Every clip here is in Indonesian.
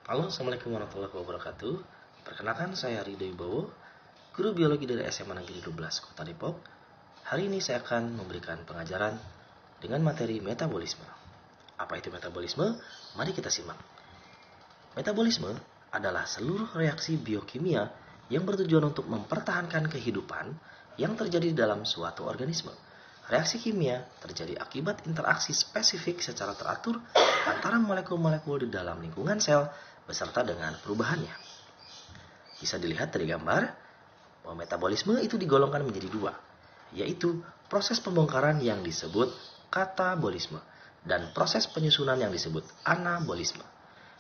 Halo, Assalamualaikum warahmatullahi wabarakatuh. Perkenalkan, saya Ridho Wibowo, guru biologi dari SMA Negeri 12 Kota Depok. Hari ini saya akan memberikan pengajaran dengan materi metabolisme. Apa itu metabolisme? Mari kita simak. Metabolisme adalah seluruh reaksi biokimia yang bertujuan untuk mempertahankan kehidupan yang terjadi dalam suatu organisme. Reaksi kimia terjadi akibat interaksi spesifik secara teratur antara molekul-molekul di dalam lingkungan sel beserta dengan perubahannya. Bisa dilihat dari gambar bahwa metabolisme itu digolongkan menjadi dua, yaitu proses pembongkaran yang disebut katabolisme dan proses penyusunan yang disebut anabolisme.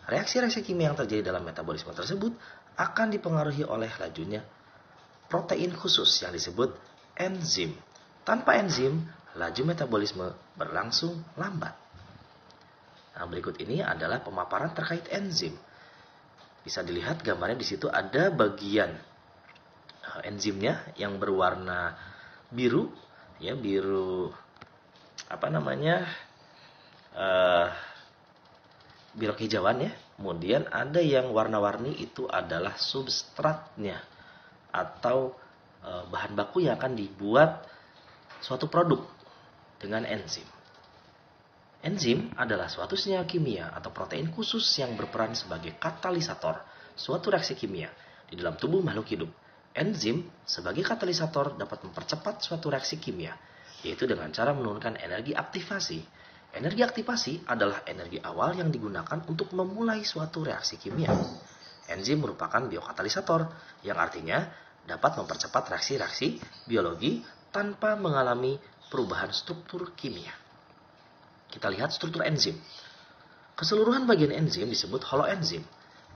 Reaksi-reaksi kimia yang terjadi dalam metabolisme tersebut akan dipengaruhi oleh lajunya protein khusus yang disebut enzim. Tanpa enzim, laju metabolisme berlangsung lambat. Nah, berikut ini adalah pemaparan terkait enzim. Bisa dilihat gambarnya di situ ada bagian enzimnya yang berwarna biru, ya biru biru hijauan ya. Kemudian ada yang warna-warni itu adalah substratnya atau bahan baku yang akan dibuat suatu produk dengan enzim. Enzim adalah suatu senyawa kimia atau protein khusus yang berperan sebagai katalisator suatu reaksi kimia di dalam tubuh makhluk hidup. Enzim sebagai katalisator dapat mempercepat suatu reaksi kimia, yaitu dengan cara menurunkan energi aktivasi. Energi aktivasi adalah energi awal yang digunakan untuk memulai suatu reaksi kimia. Enzim merupakan biokatalisator, yang artinya dapat mempercepat reaksi-reaksi biologi tanpa mengalami perubahan struktur kimia. Kita lihat struktur enzim. Keseluruhan bagian enzim disebut holoenzim.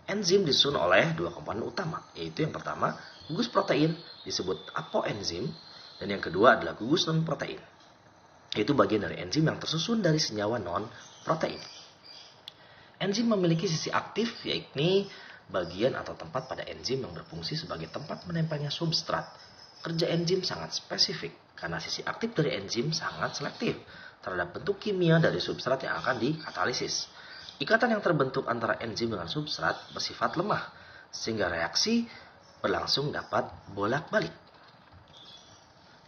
Enzim disusun oleh dua komponen utama, yaitu yang pertama gugus protein disebut apoenzim, dan yang kedua adalah gugus non-protein, yaitu bagian dari enzim yang tersusun dari senyawa non-protein. Enzim memiliki sisi aktif, yakni bagian atau tempat pada enzim yang berfungsi sebagai tempat menempelnya substrat. Kerja enzim sangat spesifik karena sisi aktif dari enzim sangat selektif terhadap bentuk kimia dari substrat yang akan dikatalisis. Ikatan yang terbentuk antara enzim dengan substrat bersifat lemah, sehingga reaksi berlangsung dapat bolak-balik.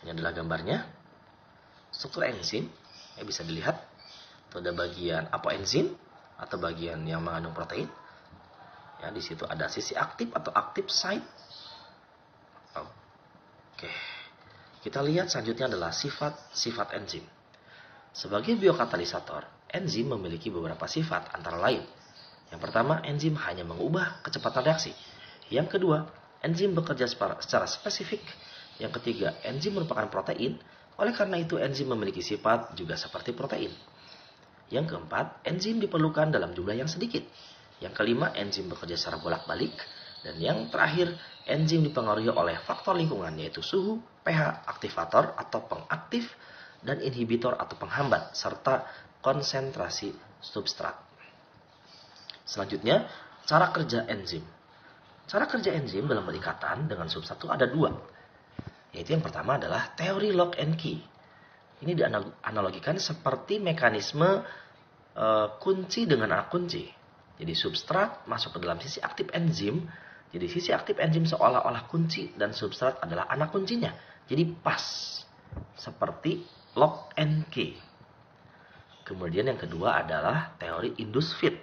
Ini adalah gambarnya. Struktur enzim bisa dilihat. Itu ada bagian apoenzim atau bagian yang mengandung protein. Ya, di situ ada sisi aktif atau active site. Oke. Kita lihat selanjutnya adalah sifat-sifat enzim. Sebagai biokatalisator, enzim memiliki beberapa sifat antara lain. Yang pertama, enzim hanya mengubah kecepatan reaksi. Yang kedua, enzim bekerja secara spesifik. Yang ketiga, enzim merupakan protein. Oleh karena itu, enzim memiliki sifat juga seperti protein. Yang keempat, enzim diperlukan dalam jumlah yang sedikit. Yang kelima, enzim bekerja secara bolak-balik. Dan yang terakhir, enzim dipengaruhi oleh faktor lingkungan, yaitu suhu, pH, aktivator atau pengaktif, dan inhibitor atau penghambat, serta konsentrasi substrat. Selanjutnya, cara kerja enzim. Cara kerja enzim dalam berikatan dengan substrat itu ada dua. Yaitu yang pertama adalah teori lock and key. Ini dianalogikan seperti mekanisme kunci dengan anak kunci. Jadi substrat masuk ke dalam sisi aktif enzim. Jadi sisi aktif enzim seolah-olah kunci dan substrat adalah anak kuncinya. Jadi pas. Seperti lock and key. Kemudian yang kedua adalah teori induced fit.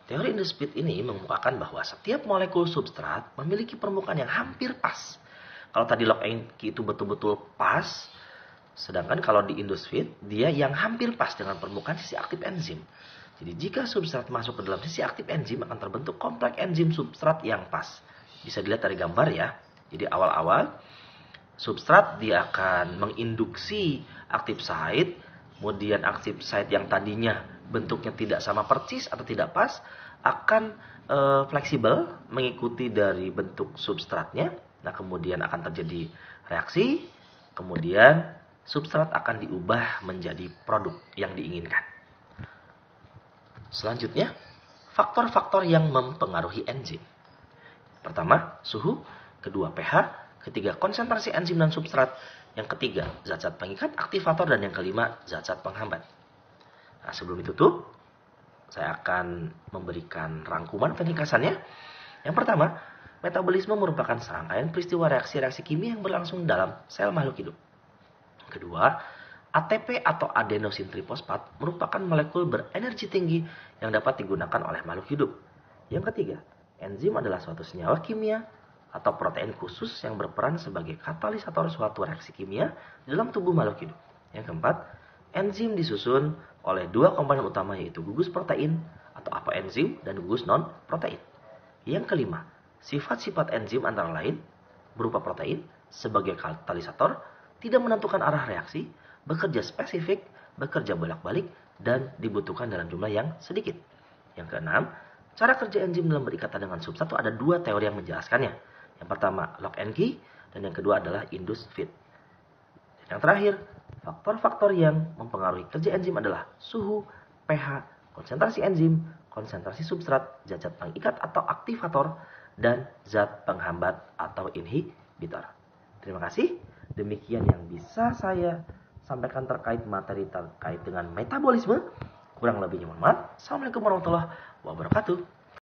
Teori induced fit ini mengemukakan bahwa setiap molekul substrat memiliki permukaan yang hampir pas. Kalau tadi lock and key itu betul-betul pas, sedangkan kalau di induced fit, dia yang hampir pas dengan permukaan sisi aktif enzim. Jadi jika substrat masuk ke dalam sisi aktif enzim akan terbentuk kompleks enzim substrat yang pas. Bisa dilihat dari gambar ya. Jadi awal-awal substrat dia akan menginduksi aktif site, kemudian aktif site yang tadinya bentuknya tidak sama persis atau tidak pas akan fleksibel mengikuti dari bentuk substratnya. Nah, kemudian akan terjadi reaksi, kemudian substrat akan diubah menjadi produk yang diinginkan. Selanjutnya, faktor-faktor yang mempengaruhi enzim. Pertama, suhu, kedua pH, ketiga konsentrasi enzim dan substrat, yang ketiga zat-zat pengikat aktivator, dan yang kelima zat-zat penghambat. Nah, sebelum ditutup, Saya akan memberikan rangkuman ringkasannya. Yang pertama, metabolisme merupakan serangkaian peristiwa reaksi-reaksi kimia yang berlangsung dalam sel makhluk hidup. Kedua, ATP atau adenosin trifosfat merupakan molekul berenergi tinggi yang dapat digunakan oleh makhluk hidup. Yang ketiga, enzim adalah suatu senyawa kimia atau protein khusus yang berperan sebagai katalisator suatu reaksi kimia dalam tubuh makhluk hidup. Yang keempat, enzim disusun oleh dua komponen utama yaitu gugus protein atau apoenzim dan gugus non-protein. Yang kelima, sifat-sifat enzim antara lain berupa protein sebagai katalisator, tidak menentukan arah reaksi, bekerja spesifik, bekerja bolak-balik, dan dibutuhkan dalam jumlah yang sedikit. Yang keenam, cara kerja enzim dalam berikatan dengan substrat itu ada dua teori yang menjelaskannya. Yang pertama, lock and key, dan yang kedua adalah induced fit. Dan yang terakhir, faktor-faktor yang mempengaruhi kerja enzim adalah suhu, pH, konsentrasi enzim, konsentrasi substrat, zat-zat pengikat atau aktivator, dan zat penghambat atau inhibitor. Terima kasih. Demikian yang bisa saya sampaikan terkait materi terkait dengan metabolisme. Kurang lebihnya mohon maaf. Assalamualaikum warahmatullahi wabarakatuh.